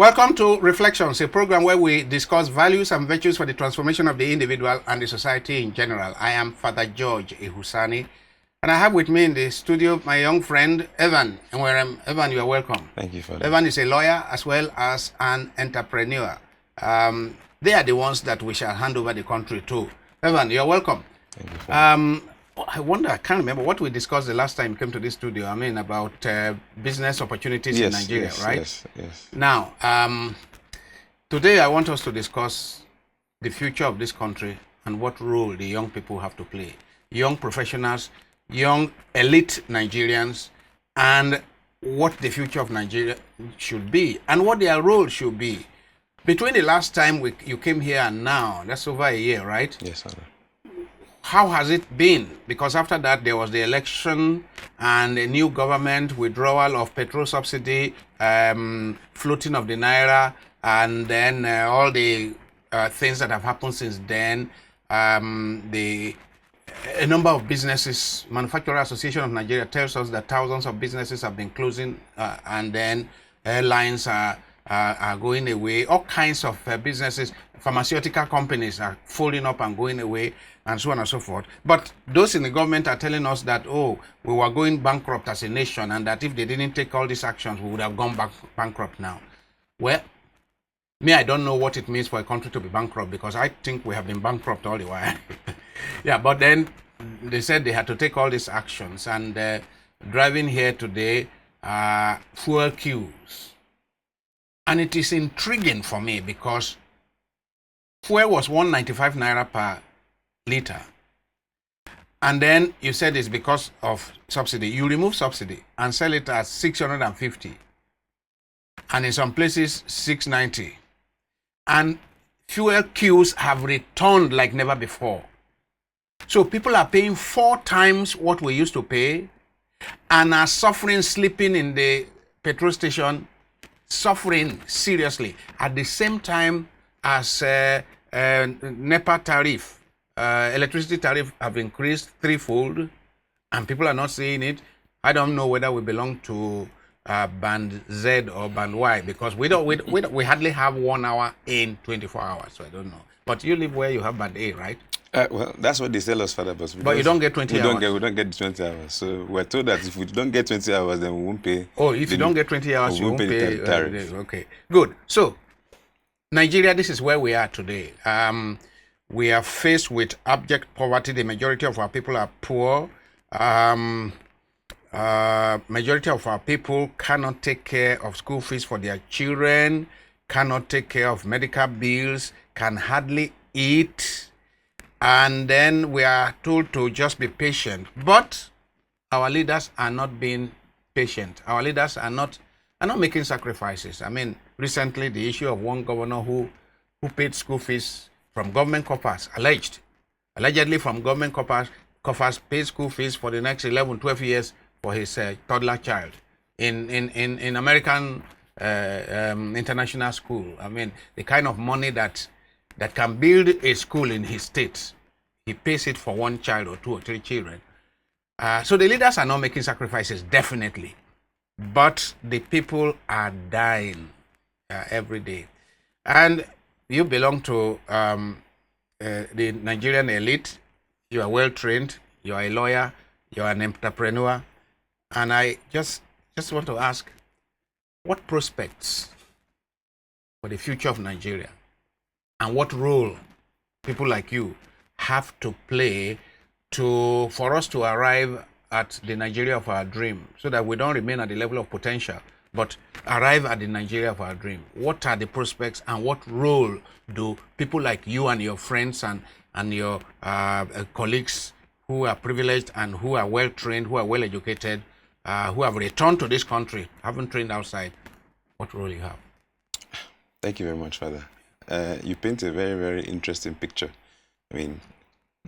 Welcome to Reflections, a program where we discuss values and virtues for the transformation of the individual and the society in general. I am Father George Ehusani, and I have with me in the studio my young friend, Enwerem. Evan, you are welcome. Thank you, Father. Evan is a lawyer as well as an entrepreneur. They are the ones that we shall hand over the country to. Evan, you are welcome. Thank you, Father. I can't remember what we discussed the last time you came to this studio. I mean, about business opportunities in Nigeria, right? Yes. Now, today I want us to discuss the future of this country and what role the young people have to play. Young professionals, young elite Nigerians, and what the future of Nigeria should be and what their role should be. Between the last time you came here and now, that's over a year, right? Yes, Father. How has it been? Because after that, there was the election and a new government, withdrawal of petrol subsidy, floating of the naira, and then all the things that have happened since then. A number of businesses, Manufacturer Association of Nigeria tells us that thousands of businesses have been closing, and then airlines are going away. All kinds of businesses, pharmaceutical companies are folding up and going away, and so on and so forth. But those in the government are telling us that, oh, we were going bankrupt as a nation, and that if they didn't take all these actions, we would have gone bankrupt now. Well, I don't know what it means for a country to be bankrupt, because I think we have been bankrupt all the while. Yeah, but then they said they had to take all these actions, and driving here today, fuel queues. And it is intriguing for me because fuel was 195 naira per liter. And then you said it's because of subsidy. You remove subsidy and sell it at 650. And in some places, 690. And fuel queues have returned like never before. So people are paying 4 times what we used to pay and are suffering, sleeping in the petrol station, suffering seriously at the same time as NEPA tariff, electricity tariff have increased threefold, and people are not seeing it. I don't know whether we belong to band Z or band Y, because we hardly have 1 hour in 24 hours. So I don't know. But you live where you have band A, right? Well, that's what they tell us, Father. But you don't get 20 hours. We don't get 20 hours. So we're told that if we don't get 20 hours, then we won't pay. Oh, if you don't get 20 hours, you won't pay the tariff. Okay, good. So, Nigeria, this is where we are today. We are faced with abject poverty. The majority of our people are poor. Majority of our people cannot take care of school fees for their children, cannot take care of medical bills, can hardly eat. And then we are told to just be patient. But our leaders are not being patient. Our leaders are not making sacrifices. I mean, recently the issue of one governor who paid school fees from government coffers, allegedly from government coffers, paid school fees for the next 11, 12 years for his toddler child in American international school. I mean, the kind of money that can build a school in his state, he pays it for 1 child or 2 or 3 children. So the leaders are not making sacrifices, definitely. But the people are dying every day. And you belong to the Nigerian elite. You are well trained. You are a lawyer. You are an entrepreneur. And I just want to ask, what prospects for the future of Nigeria? And what role people like you have to play for us to arrive at the Nigeria of our dream, so that we don't remain at the level of potential, but arrive at the Nigeria of our dream? What are the prospects, and what role do people like you and your friends and your colleagues who are privileged and who are well trained, who are well educated, who have returned to this country, haven't trained outside, what role you have? Thank you very much, Father. You paint a very, very interesting picture. I mean,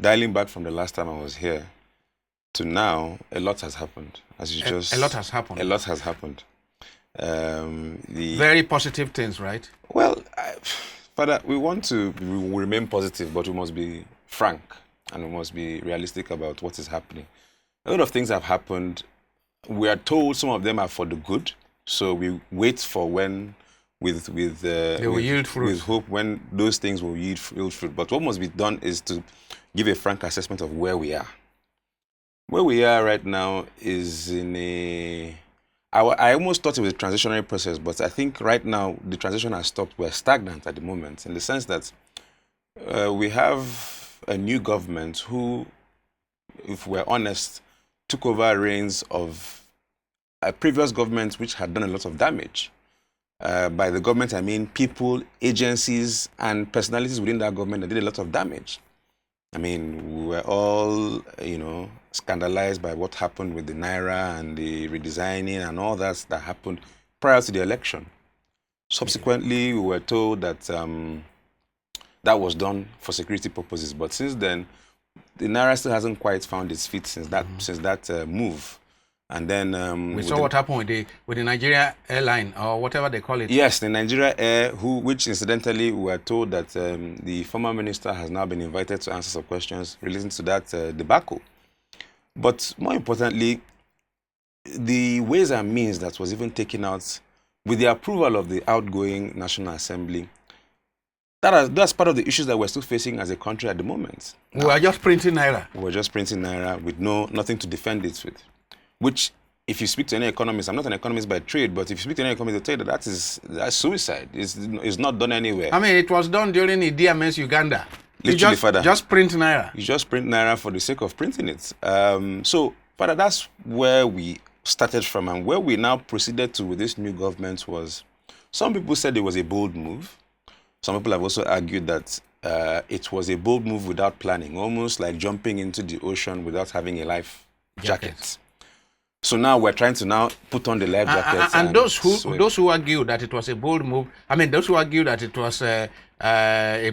dialing back from the last time I was here to now, a lot has happened. A lot has happened. A lot has happened. Very positive things, right? Well, Father, we want to remain positive, but we must be frank and we must be realistic about what is happening. A lot of things have happened. We are told some of them are for the good, so we wait for when will yield fruit. with hope when those things will yield fruit. But what must be done is to give a frank assessment of where we are. Where we are right now is in a... I almost thought it was a transitionary process, but I think right now the transition has stopped. We're stagnant at the moment, in the sense that we have a new government who, if we're honest, took over reins of a previous government which had done a lot of damage. By the government, I mean people, agencies, and personalities within that government that did a lot of damage. I mean, we were all, scandalized by what happened with the Naira and the redesigning and all that happened prior to the election. Subsequently, we were told that that was done for security purposes. But since then, the Naira still hasn't quite found its feet since that move. And then we saw what happened with the Nigeria airline, or whatever they call it. Yes, the Nigeria Air, which incidentally we were told that the former minister has now been invited to answer some questions relating to that debacle. But more importantly, the ways and means that was even taken out with the approval of the outgoing National Assembly, that's part of the issues that we're still facing as a country at the moment. We are just printing Naira. We're just printing Naira with nothing to defend it with. Which, if you speak to any economist, I'm not an economist by trade, but if you speak to any economist, they'll tell you that that's suicide. It's not done anywhere. I mean, it was done during Idi Amin's Uganda. Literally, Father. Just print Naira. You just print Naira for the sake of printing it. So, Father, that's where we started from, and where we now proceeded to with this new government was, some people said it was a bold move. Some people have also argued that it was a bold move without planning, almost like jumping into the ocean without having a life jacket. So now we're trying to put on the life jackets. And those who argue that it was a bold move, those who argue that it was a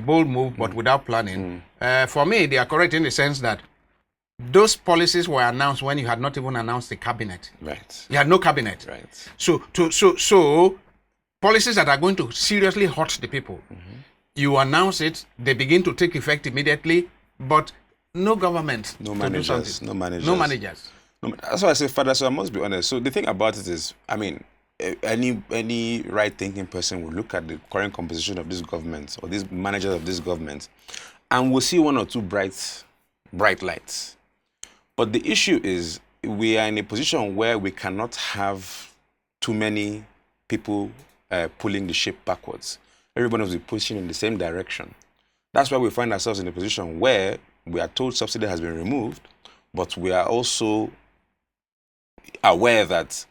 bold move but without planning, for me, they are correct in the sense that those policies were announced when you had not even announced the cabinet. Right. You had no cabinet. Right. So policies that are going to seriously hurt the people, you announce it, they begin to take effect immediately, but no government. No managers. That's why I say, Father, so I must be honest. So the thing about it is, any right-thinking person will look at the current composition of this government or these managers of this government and will see one or two bright lights. But the issue is, we are in a position where we cannot have too many people pulling the ship backwards. Everybody will be pushing in the same direction. That's why we find ourselves in a position where we are told subsidy has been removed, but we are also aware that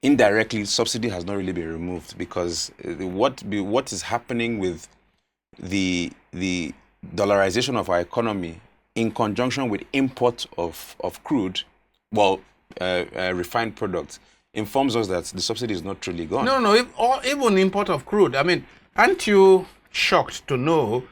indirectly subsidy has not really been removed, because what is happening with the dollarization of our economy in conjunction with import of crude, refined products, informs us that the subsidy is not truly gone. No, even import of crude. Aren't you shocked to know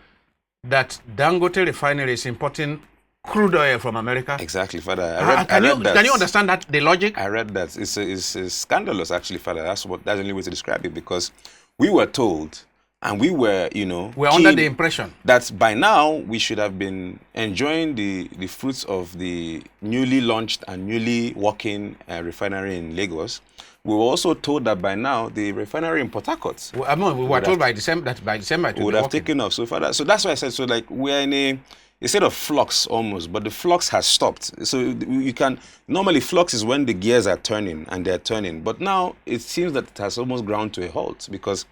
that Dangote refinery is importing crude oil from America? Exactly, Father. Can you understand that, the logic? I read that. It's scandalous, actually, Father. That's the only way to describe it, because we were told, and we were, we're under the impression that by now we should have been enjoying the fruits of the newly launched and newly working refinery in Lagos. We were also told that by now the refinery in Port Harcourt, we were told by December it would have taken off. So, Father, so that's why I said, so like we're in a state of flux almost, but the flux has stopped. So you can, normally flux is when the gears are turning and they're turning, but now it seems that it has almost ground to a halt, because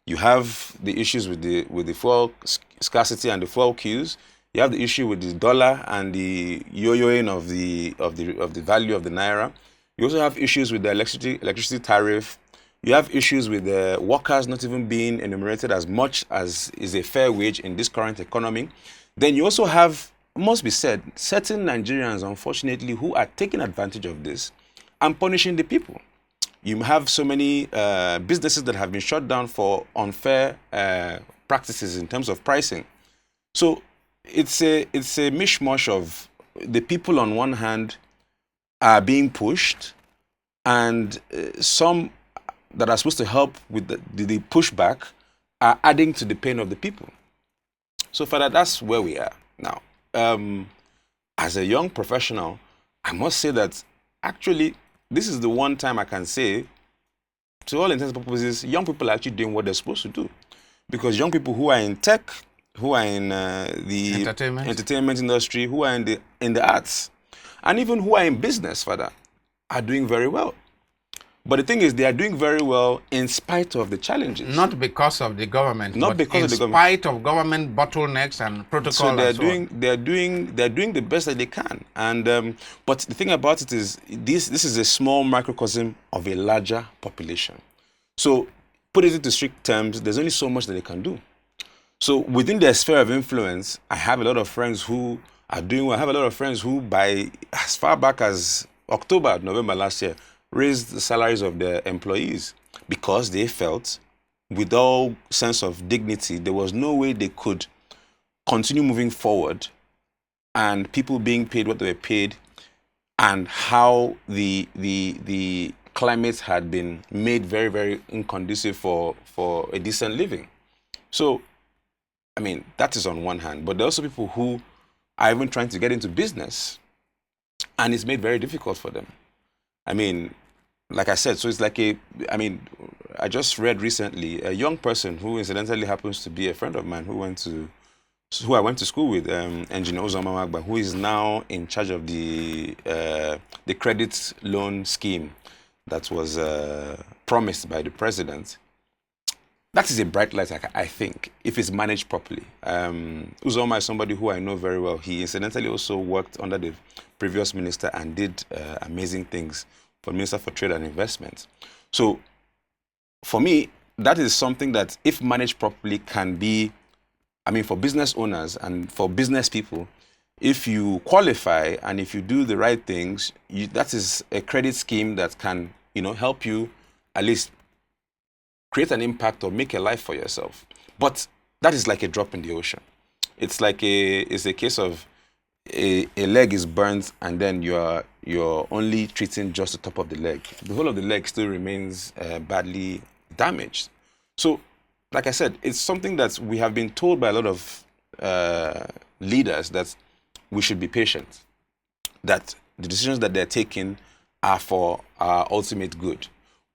you have the issues with the fuel scarcity and the fuel queues. You have the issue with the dollar and the yo-yoing of the value of the naira. You also have issues with the electricity tariff. You have issues with the workers not even being enumerated as much as is a fair wage in this current economy. Then you also have, must be said, certain Nigerians, unfortunately, who are taking advantage of this and punishing the people. You have so many businesses that have been shut down for unfair practices in terms of pricing. So it's a mishmash of the people on one hand are being pushed, and some that are supposed to help with the pushback are adding to the pain of the people. So, Father, that's where we are now. As a young professional, I must say that actually this is the one time I can say to all intents and purposes, young people are actually doing what they're supposed to do. Because young people who are in tech, who are in the entertainment industry, who are in the arts, and even who are in business, Father, are doing very well. But the thing is, they are doing very well in spite of the challenges. Not because of the government, not because of the government. In spite of government bottlenecks and protocols. So they're doing the best that they can. And but the thing about it is, this is a small microcosm of a larger population. So put it into strict terms, there's only so much that they can do. So within their sphere of influence, I have a lot of friends who are doing well. I have a lot of friends who, by as far back as October, November last year, raised the salaries of their employees because they felt, with all sense of dignity, there was no way they could continue moving forward and people being paid what they were paid, and how the climate had been made very, very inconducive for a decent living. So, I mean, that is on one hand. But there are also people who are even trying to get into business, and it's made very difficult for them. I mean, like I said, so it's like I just read recently a young person who incidentally happens to be a friend of mine who I went to school with, Engineer Uzoma Magba, who is now in charge of the credit loan scheme that was promised by the president. That is a bright light, I think, if it's managed properly. Uzoma is somebody who I know very well. He incidentally also worked under the previous minister and did amazing things for the Minister for Trade and Investment. So, for me, that is something that, if managed properly, can be, for business owners and for business people, if you qualify and if you do the right things, that is a credit scheme that can, help you at least create an impact or make a life for yourself. But that is like a drop in the ocean. It's like it's a case of a leg is burnt and then you're only treating just the top of the leg. The whole of the leg still remains badly damaged. So, like I said, it's something that we have been told by a lot of leaders that we should be patient, that the decisions that they're taking are for our ultimate good.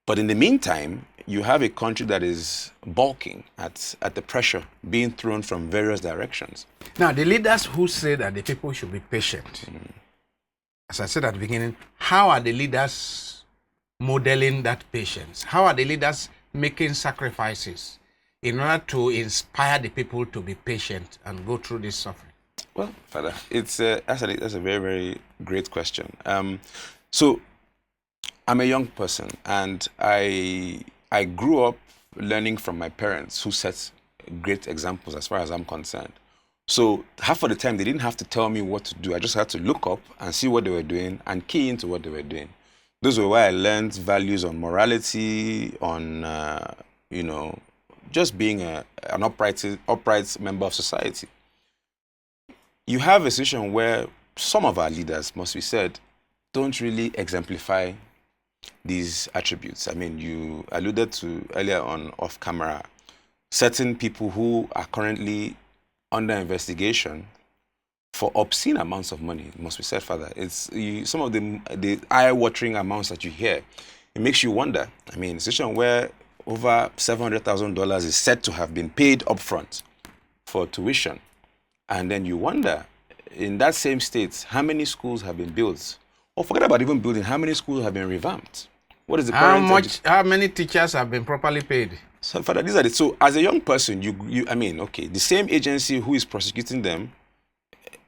But in the meantime, you have a country that is balking at the pressure being thrown from various directions. Now, the leaders who say that the people should be patient, as I said at the beginning, how are the leaders modeling that patience? How are the leaders making sacrifices in order to inspire the people to be patient and go through this suffering? Well, Father, that's a very, very great question. So, I'm a young person, and I grew up learning from my parents, who set great examples as far as I'm concerned. So half of the time, they didn't have to tell me what to do. I just had to look up and see what they were doing and key into what they were doing. Those were where I learned values on morality, on, just being an upright member of society. You have a situation where some of our leaders, must be said, don't really exemplify these attributes. You alluded to earlier on off camera, certain people who are currently under investigation for obscene amounts of money, it must be said, Father. It's some of the eye-watering amounts that you hear. It makes you wonder. A situation where over $700,000 is said to have been paid upfront for tuition. And then you wonder, in that same state, how many schools have been built? Or forget about even building, how many schools have been revamped? What is the how many teachers have been properly paid? So, Father, these are so as a young person, the same agency who is prosecuting them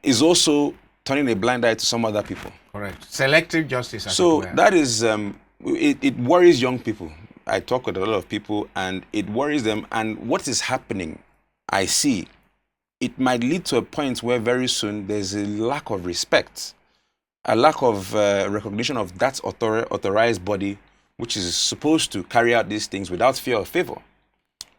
is also turning a blind eye to some other people. Correct. Selective justice. So that is, it worries young people. I talk with a lot of people and it worries them. And what is happening, I see, it might lead to a point where very soon there's a lack of respect, a lack of recognition of that authorized body which is supposed to carry out these things without fear or favor.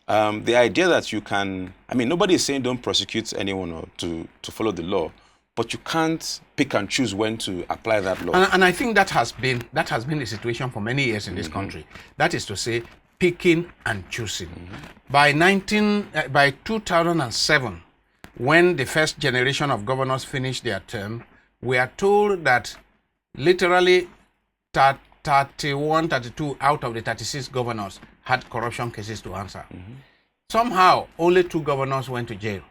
The idea that you can, nobody is saying don't prosecute anyone or to follow the law, but you can't pick and choose when to apply that law. And I think that has been the situation for many years in this country. That is to say, picking and choosing. By 2007, when the first generation of governors finished their term, we are told that literally 31, 32 out of the 36 governors had corruption cases to answer. Somehow, only 2 governors went to jail.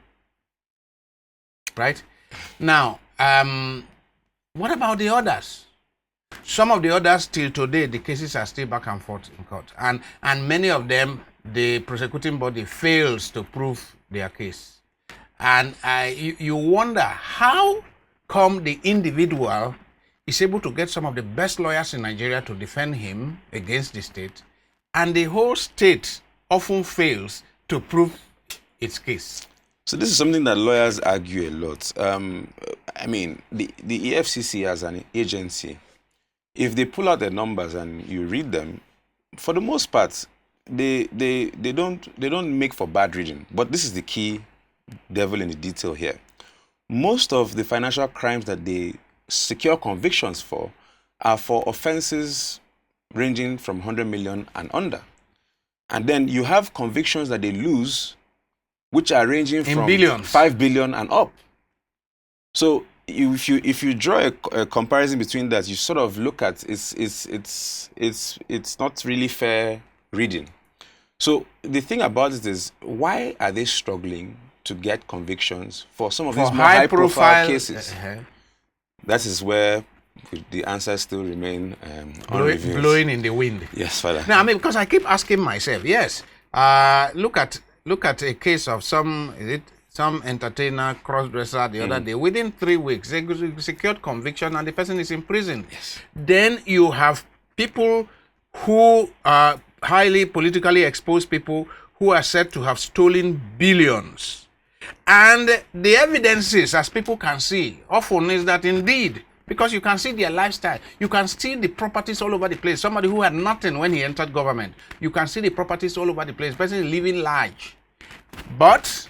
Right? Now, what about the others? Some of the others, till today, the cases are still back and forth in court. And many of them, the prosecuting body fails to prove their case. And you wonder, how come the individual is able to get some of the best lawyers in Nigeria to defend him against the state, and the whole state often fails to prove its case? So this is something that lawyers argue a lot. I mean, the EFCC as an agency, if they pull out the numbers and you read them, for the most part, they don't make for bad reading. But this is the key devil in the detail here. Most of the financial crimes that they secure convictions for are for offenses ranging from 100 million and under. And then you have convictions that they lose, which are ranging from billions. 5 billion and up. So if you draw a comparison between that, you sort of look at it's not really fair reading. So the thing about it is, why are they struggling to get convictions for some of these more high-profile cases? That is where the answers still remain blowing in the wind. Yes, Father. Now, I mean, because I keep asking myself, yes, look at a case of some entertainer, cross-dresser the other day. Within 3 weeks, they secured conviction and the person is in prison. Yes. Then you have people who are highly politically exposed people who are said to have stolen billions. And the evidences, as people can see, often is that indeed, because you can see their lifestyle, you can see the properties all over the place. Somebody who had nothing when he entered government, you can see the properties all over the place. Person is living large. But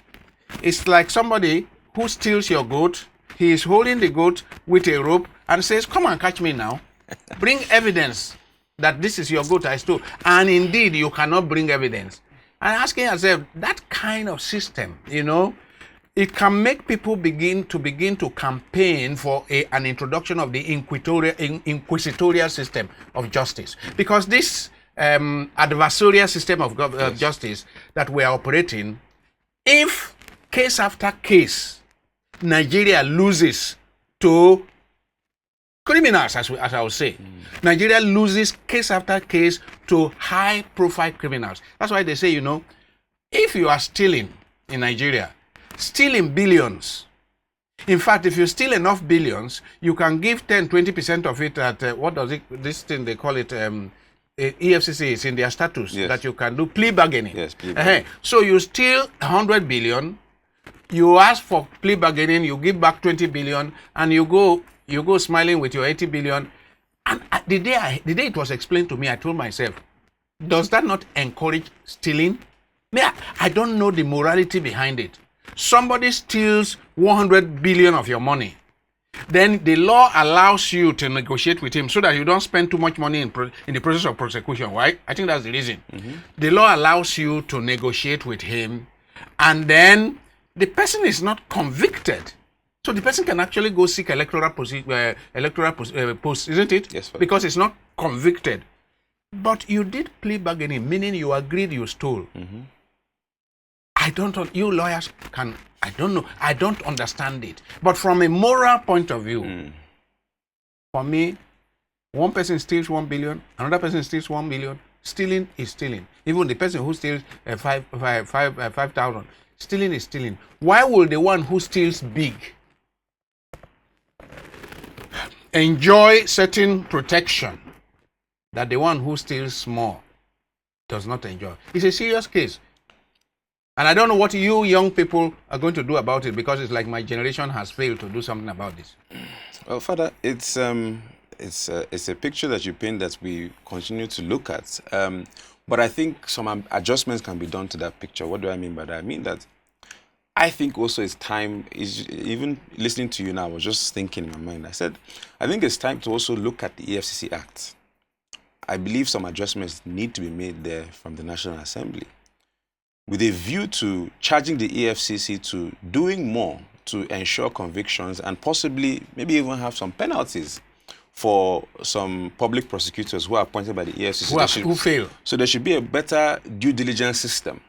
it's like somebody who steals your goat. He is holding the goat with a rope and says, "Come and catch me now. Bring evidence that this is your goat I stole." And indeed, you cannot bring evidence. And asking yourself, that kind of system, it can make people begin to campaign for an introduction of the inquisitorial system of justice. Because this adversarial system of justice that we are operating, if case after case, Nigeria loses to criminals, as I would say. Nigeria loses case after case to high-profile criminals. That's why they say, if you are stealing in Nigeria, stealing billions. In fact, if you steal enough billions, you can give 10-20% of it at, this thing they call it, EFCC is in their status, yes, that you can do plea bargaining. Yes, plea bargaining. So you steal 100 billion, you ask for plea bargaining, you give back 20 billion, and you go smiling with your 80 billion. And the day it was explained to me, I told myself, does that not encourage stealing? I don't know the morality behind it. Somebody steals 100 billion of your money. Then the law allows you to negotiate with him so that you don't spend too much money in the process of prosecution, right? I think that's the reason. The law allows you to negotiate with him, and then the person is not convicted. So the person can actually go seek electoral post, isn't it? Yes, Father. Because it's not convicted. But you did plea bargaining, meaning you agreed you stole. I don't know. You lawyers I don't know. I don't understand it. But from a moral point of view, for me, one person steals 1 billion, another person steals 1 million. Stealing is stealing. Even the person who steals 5,000, stealing is stealing. Why will the one who steals big enjoy certain protection that the one who steals small does not enjoy? It's a serious case. And I don't know what you young people are going to do about it, because it's like my generation has failed to do something about this. Well, Father, it's a picture that you paint that we continue to look at. But I think some adjustments can be done to that picture. What do I mean by that? I mean that I think also it's time, even listening to you now, I was just thinking in my mind. I said, I think it's time to also look at the EFCC Act. I believe some adjustments need to be made there from the National Assembly, with a view to charging the EFCC to doing more to ensure convictions and possibly maybe even have some penalties for some public prosecutors who are appointed by the EFCC. Who fail. So there should be a better due diligence system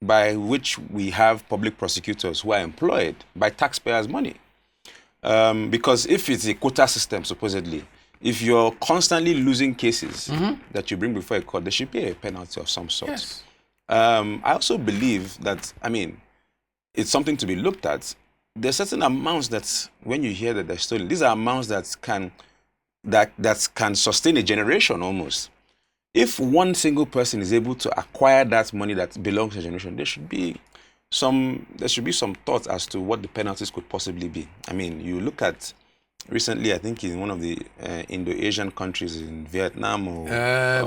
by which we have public prosecutors who are employed by taxpayers' money. Because if it's a quota system, supposedly, if you're constantly losing cases that you bring before a court, there should be a penalty of some sort. Yes. I also believe that, it's something to be looked at. There's certain amounts that, when you hear that they're stolen, these are amounts that can sustain a generation almost. If one single person is able to acquire that money that belongs to a generation, there should be some thought as to what the penalties could possibly be. You look at recently, I think in one of the Indo-Asian countries in Vietnam or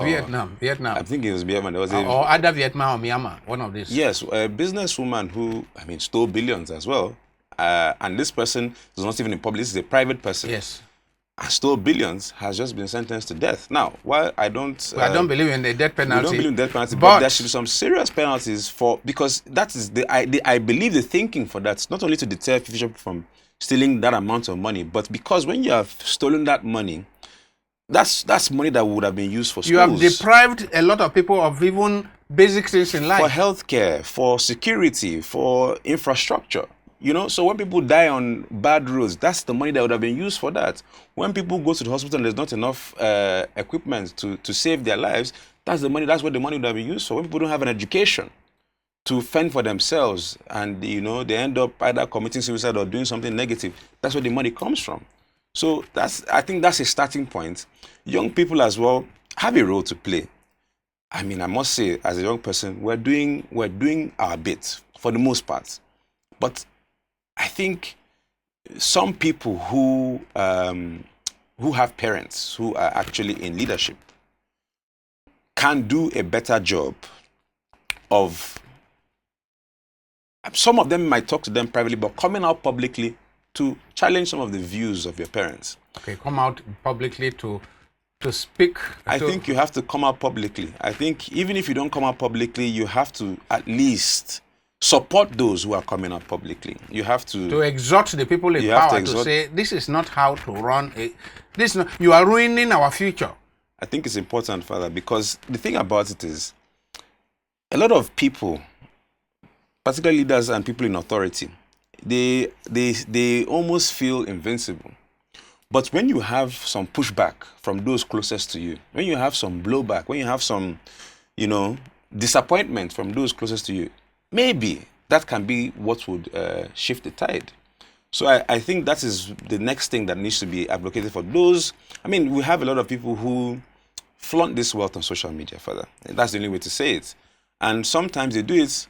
Vietnam. I think it was Vietnam. There was or either Vietnam or Myanmar, one of these. Yes, a businesswoman who stole billions as well. And this person is not even in public, this is a private person. Yes. And stole billions, has just been sentenced to death. Now, while I don't believe in the death penalty. We don't believe in death penalty, but there should be some serious penalties because that is I believe the thinking for that, not only to deter people from stealing that amount of money, but because when you have stolen that money, that's money that would have been used for schools. You have deprived a lot of people of even basic things in life. For healthcare, for security, for infrastructure. So when people die on bad roads, that's the money that would have been used for that. When people go to the hospital and there's not enough equipment to save their lives, that's what the money would have been used for. When people don't have an education to fend for themselves and, they end up either committing suicide or doing something negative, that's where the money comes from. So I think that's a starting point. Young people as well have a role to play. I must say, as a young person, we're doing our bit for the most part. But I think some people who have parents who are actually in leadership can do a better job of. Some of them might talk to them privately, but coming out publicly to challenge some of the views of your parents. Okay, come out publicly to speak. I think you have to come out publicly. I think even if you don't come out publicly, you have to at least support those who are coming out publicly. You have to exhort the people in power to say, this is not how to run you are ruining our future. I think it's important, Father, because the thing about it is a lot of people, particularly leaders and people in authority, they almost feel invincible. But when you have some pushback from those closest to you, when you have some blowback, when you have some, disappointment from those closest to you, maybe that can be what would shift the tide. So I think that is the next thing that needs to be advocated for those. We have a lot of people who flaunt this wealth on social media, Father. That's the only way to say it. And sometimes they do it,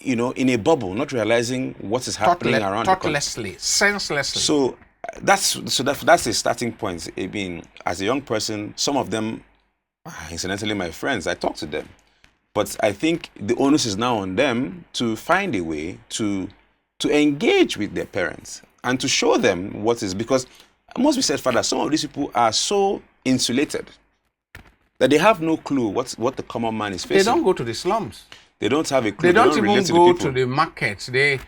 in a bubble, not realizing what is happening around thoughtlessly, senselessly. So that's a starting point. As a young person, some of them, incidentally, my friends, I talk to them. But I think the onus is now on them to find a way to engage with their parents and to show them what is, because it must be said, Father, some of these people are so insulated that they have no clue what the common man is facing. They don't go to the slums. They don't have a clue. They don't even go to the markets. They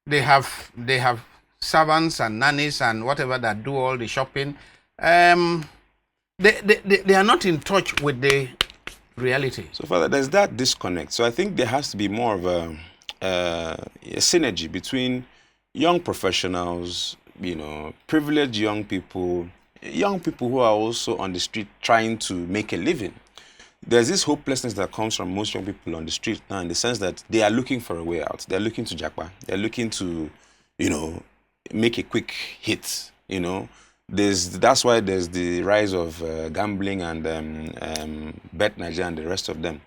have servants and nannies and whatever that do all the shopping. They are not in touch with the reality. So, Father, there's that disconnect. So I think there has to be more of a synergy between young professionals, privileged young people who are also on the street trying to make a living. There's this hopelessness that comes from most young people on the street now, in the sense that they are looking for a way out. They're looking to jackpot. They're looking to, make a quick hit. That's why there's the rise of gambling and Bet Nigeria and the rest of them.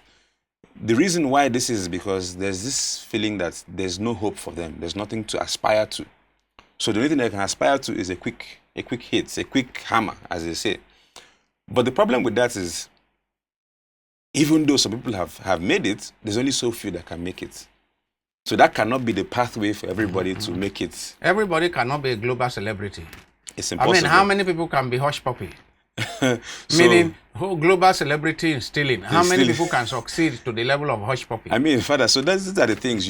The reason why this is because there's this feeling that there's no hope for them. There's nothing to aspire to. So the only thing they can aspire to is a quick hit, a quick hammer, as they say. But the problem with that is, even though some people have made it, there's only so few that can make it. So that cannot be the pathway for everybody to make it. Everybody cannot be a global celebrity. It's impossible. How many people can be hush puppy? Meaning, global celebrity in stealing. How many people can succeed to the level of hush puppy? Father, so these are the things.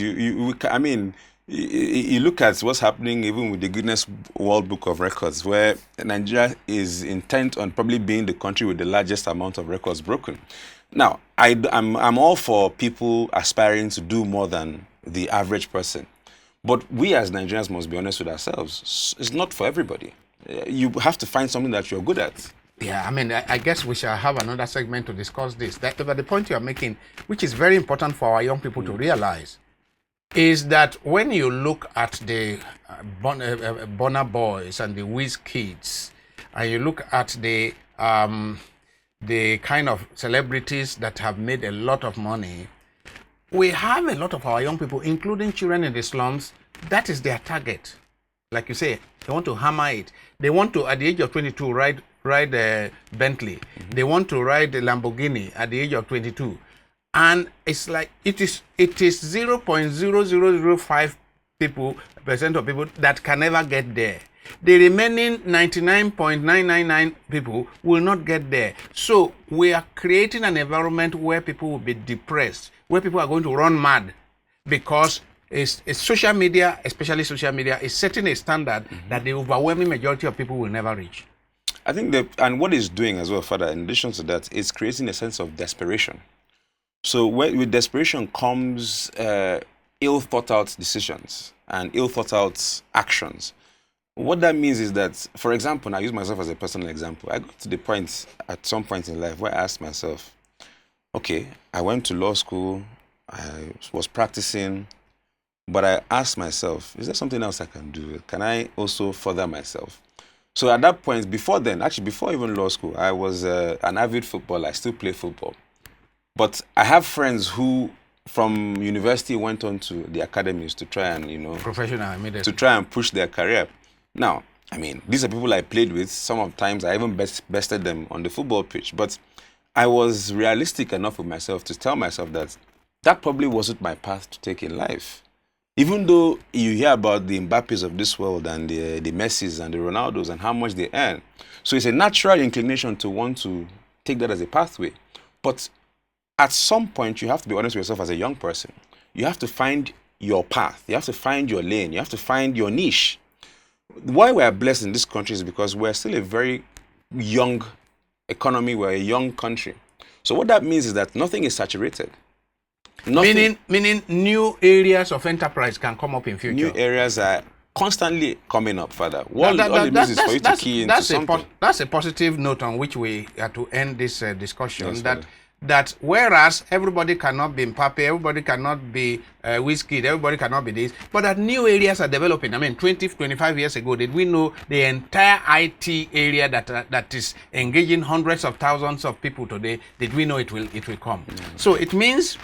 You look at what's happening even with the Guinness World Book of Records, where Nigeria is intent on probably being the country with the largest amount of records broken. Now, I'm all for people aspiring to do more than the average person. But we as Nigerians must be honest with ourselves. It's not for everybody. You have to find something that you're good at. Yeah, I mean, I guess we shall have another segment to discuss this. But the point you are making, which is very important for our young people to realize, is that when you look at the Burna Boys and the Wiz Kids, and you look at the kind of celebrities that have made a lot of money, we have a lot of our young people, including children in the slums, that is their target. Like you say, they want to hammer it. They want to, at the age of 22, ride Bentley. They want to ride the Lamborghini at the age of 22. And it's like it is 0.0005% of people that can never get there. The remaining 99.999 people will not get there. So we are creating an environment where people will be depressed, where people are going to run mad, because it's social media, especially social media, is setting a standard that the overwhelming majority of people will never reach. I think that, and what it's doing as well, Father, in addition to that, is creating a sense of desperation. So with desperation comes ill thought out decisions and ill thought out actions. What that means is that, for example, and I use myself as a personal example, I got to the point at some point in life where I asked myself, okay, I went to law school, I was practicing, but I asked myself, is there something else I can do? Can I also further myself? So at that point, before then, actually before even law school, I was an avid footballer. I still play football. But I have friends who from university went on to the academies to try and, Professional, immediately. to try and push their career. Now, I mean, these are people I played with. Some of times I even bested them on the football pitch. But I was realistic enough with myself to tell myself that that probably wasn't my path to take in life. Even though you hear about the Mbappes of this world and the Messis and the Ronaldos and how much they earn. So it's a natural inclination to want to take that as a pathway. But at some point, you have to be honest with yourself as a young person. You have to find your path. You have to find your lane. You have to find your niche. Why we are blessed in this country is because we're still a very young economy. We're a young country. So what that means is that nothing is saturated. Meaning new areas of enterprise can come up in future. New areas are constantly coming up, Father. All it means is for you to key into something. That's a positive note on which we have to end this discussion. Yes, that whereas everybody cannot be Mbappe, everybody cannot be Wizkid, everybody cannot be this, but that new areas are developing. I mean, 25 years ago, did we know the entire IT area that is engaging hundreds of thousands of people today? Did we know it will come? So it means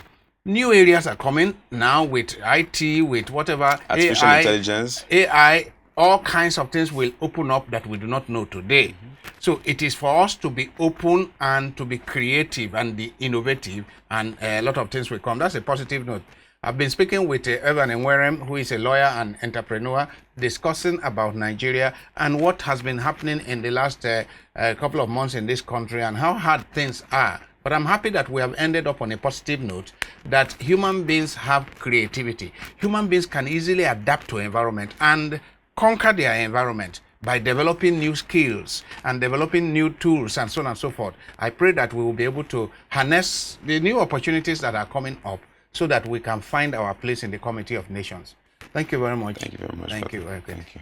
new areas are coming now with IT, with whatever, artificial intelligence, AI, all kinds of things will open up that we do not know today. So it is for us to be open and to be creative and be innovative, and a lot of things will come. That's a positive note. I've been speaking with Enwerem, who is a lawyer and entrepreneur, discussing about Nigeria and what has been happening in the last couple of months in this country and how hard things are. But I'm happy that we have ended up on a positive note, that human beings have creativity. Human beings can easily adapt to environment and conquer their environment by developing new skills and developing new tools and so on and so forth. I pray that we will be able to harness the new opportunities that are coming up so that we can find our place in the community of nations. Thank you very much. Thank you very much. Thank you. Thank you.